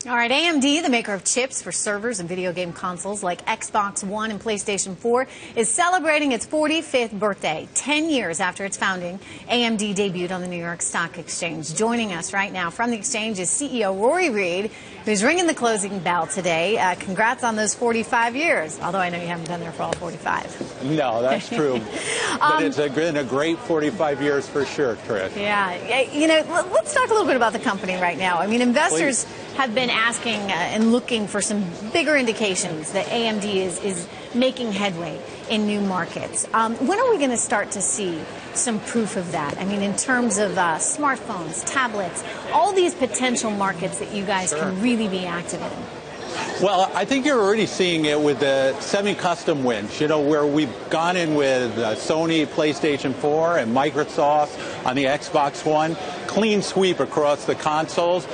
All right, AMD, the maker of chips for servers and video game consoles like Xbox One and PlayStation 4, is celebrating its 45th birthday. 10 years after its founding, AMD debuted on the New York Stock Exchange. Joining us right now from the exchange is CEO Rory Reid, who's ringing the closing bell today. Congrats on those 45 years, although I know you haven't been there for all 45. No, that's true. But it's been a great 45 years for sure, Trish. Yeah. You know, let's talk a little bit about the company right now. I mean, investors have been asking and looking for some bigger indications that AMD is making headway in new markets. When are we going to start to see some proof of that? I mean, in terms of smartphones, tablets, all these potential markets that you guys can really be active in. Well, I think you're already seeing it with the semi-custom wins, you know, where we've gone in with Sony PlayStation 4 and Microsoft on the Xbox One, clean sweep across the consoles,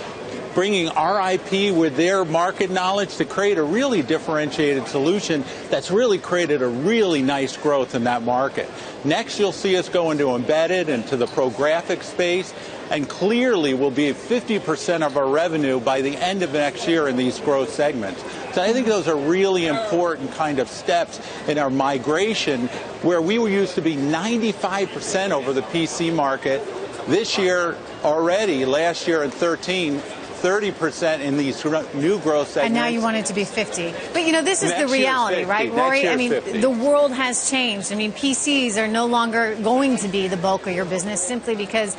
bringing our IP with their market knowledge to create a really differentiated solution that's really created a really nice growth in that market. Next, you'll see us go into embedded and to the pro graphics space, and clearly will be 50% of our revenue by the end of next year in these growth segments. So I think those are really important kind of steps in our migration, where we used to be 95% over the PC market. This year already, last year in 30% in these new growth segments. And now you want it to be 50. But, you know, this is the reality, right, Rory? I mean, 50. The world has changed. I mean, PCs are no longer going to be the bulk of your business simply because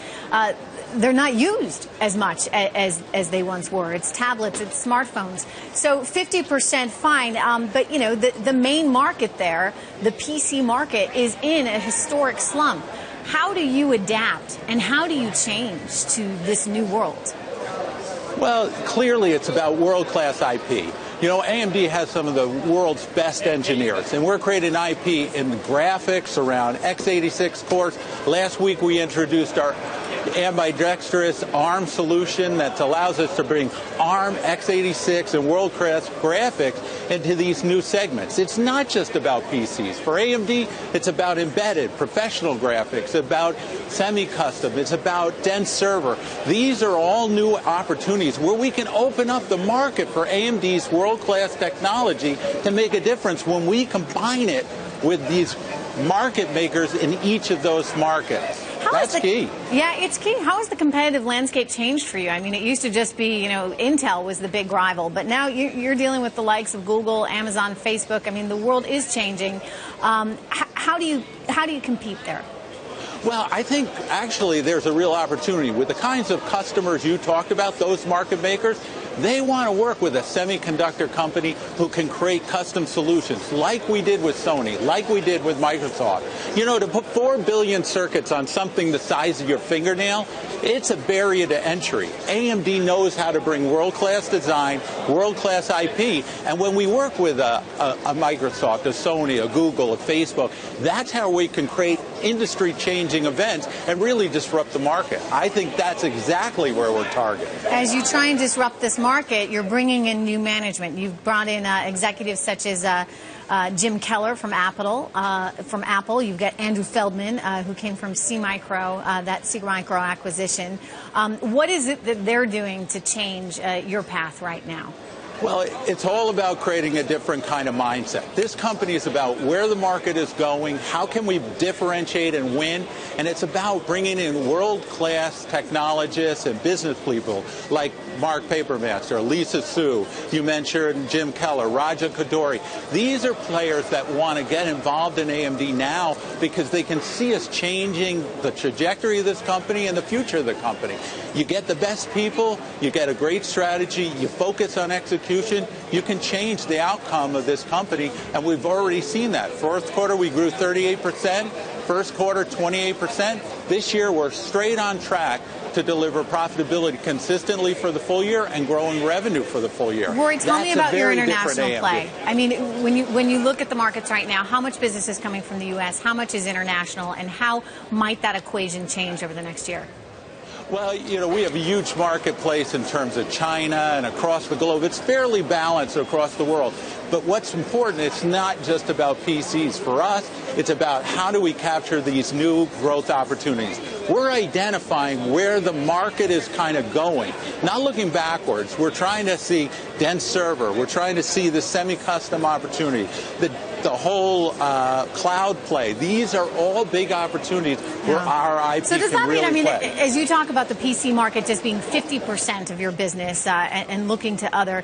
they're not used as much as they once were. It's tablets, it's smartphones. So 50% fine, but, you know, the main market there, the PC market, is in a historic slump. How do you adapt and how do you change to this new world? Well, clearly it's about world-class IP. You know, AMD has some of the world's best engineers, and we're creating IP in graphics around x86 cores. Last week we introduced our ambidextrous ARM solution that allows us to bring ARM, x86, and world-class graphics into these new segments. It's not just about PCs. For AMD, it's about embedded, professional graphics, about semi-custom, it's about dense server. These are all new opportunities where we can open up the market for AMD's world-class technology to make a difference when we combine it with these market makers in each of those markets. That's key. Yeah, it's key. How has the competitive landscape changed for you? I mean, it used to just be, you know, Intel was the big rival, but now you're dealing with the likes of Google, Amazon, Facebook. I mean, the world is changing. How do you compete there? Well, I think actually there's a real opportunity with the kinds of customers you talked about, those market makers. They want to work with a semiconductor company who can create custom solutions like we did with Sony, like we did with Microsoft. You know, to put 4 billion circuits on something the size of your fingernail, it's a barrier to entry. AMD knows how to bring world-class design, world-class IP, and when we work with a Microsoft, a Sony, a Google, a Facebook, that's how we can create industry-changing events and really disrupt the market. I think that's exactly where we're targeting. As you try and disrupt this market, you're bringing in new management. You've brought in executives such as Jim Keller from Apple. You've got Andrew Feldman, who came from SeaMicro, that SeaMicro acquisition. What is it that they're doing to change your path right now? Well, it's all about creating a different kind of mindset. This company is about where the market is going, how can we differentiate and win, and it's about bringing in world-class technologists and business people like Mark Papermaster, Lisa Su, you mentioned Jim Keller, Raja Koduri. These are players that want to get involved in AMD now because they can see us changing the trajectory of this company and the future of the company. You get the best people, you get a great strategy, you focus on execution, you can change the outcome of this company, and we've already seen that. Fourth quarter, we grew 38%. First quarter, 28%. This year, we're straight on track to deliver profitability consistently for the full year and growing revenue for the full year. Rory, tell me about your international play. I mean, when you look at the markets right now, how much business is coming from the U.S., how much is international, and how might that equation change over the next year? Well, you know, we have a huge marketplace in terms of China and across the globe. It's fairly balanced across the world. But what's important, it's not just about PCs. For us, it's about how do we capture these new growth opportunities. We're identifying where the market is kind of going, not looking backwards. We're trying to see dense server. We're trying to see the semi-custom opportunity, the whole cloud play. These are all big opportunities where our IP So does that can mean, really play. as you talk about the PC market just being 50% of your business and looking to other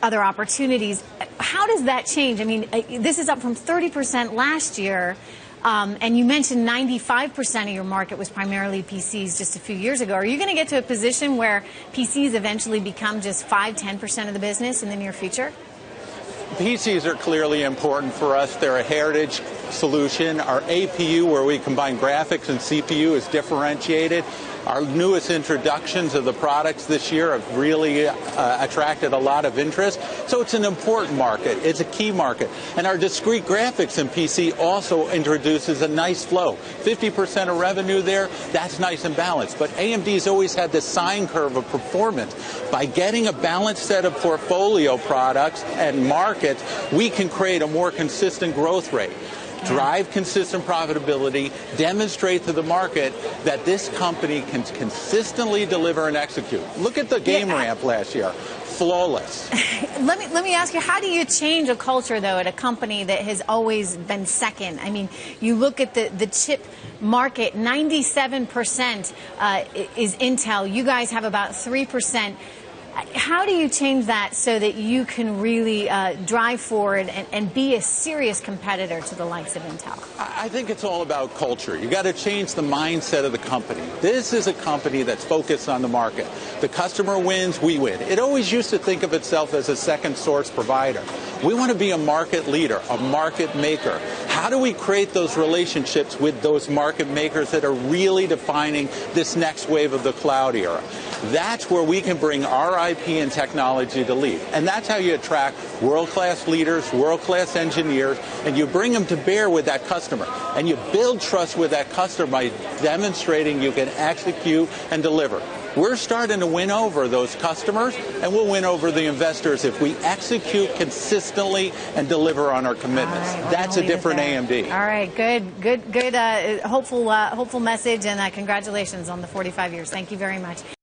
opportunities, how does that change? I mean, this is up from 30% last year. And you mentioned 95% of your market was primarily PCs just a few years ago. Are you going to get to a position where PCs eventually become just 5–10% of the business in the near future? PCs are clearly important for us. They're a heritage solution. Our APU, where we combine graphics and CPU, is differentiated. Our newest introductions of the products this year have really attracted a lot of interest. So it's an important market. It's a key market. And our discrete graphics in PC also introduces a nice flow. 50% of revenue there, that's nice and balanced. But AMD's always had this sine curve of performance. By getting a balanced set of portfolio products and markets, we can create a more consistent growth rate. Drive consistent profitability, demonstrate to the market that this company can consistently deliver and execute. Look at the game ramp last year. Flawless. Let me ask you, how do you change a culture, though, at a company that has always been second? I mean, you look at the chip market, 97% is Intel. You guys have about 3%. How do you change that so that you can really drive forward and be a serious competitor to the likes of Intel? I think it's all about culture. You got to change the mindset of the company. This is a company that's focused on the market. The customer wins, we win. It always used to think of itself as a second source provider. We want to be a market leader, a market maker. How do we create those relationships with those market makers that are really defining this next wave of the cloud era? That's where we can bring our IP and technology to lead. And that's how you attract world-class leaders, world-class engineers, and you bring them to bear with that customer. And you build trust with that customer by demonstrating you can execute and deliver. We're starting to win over those customers, and we'll win over the investors if we execute consistently and deliver on our commitments. Right, that's a different AMD. All right, good, hopeful message, and congratulations on the 45 years. Thank you very much.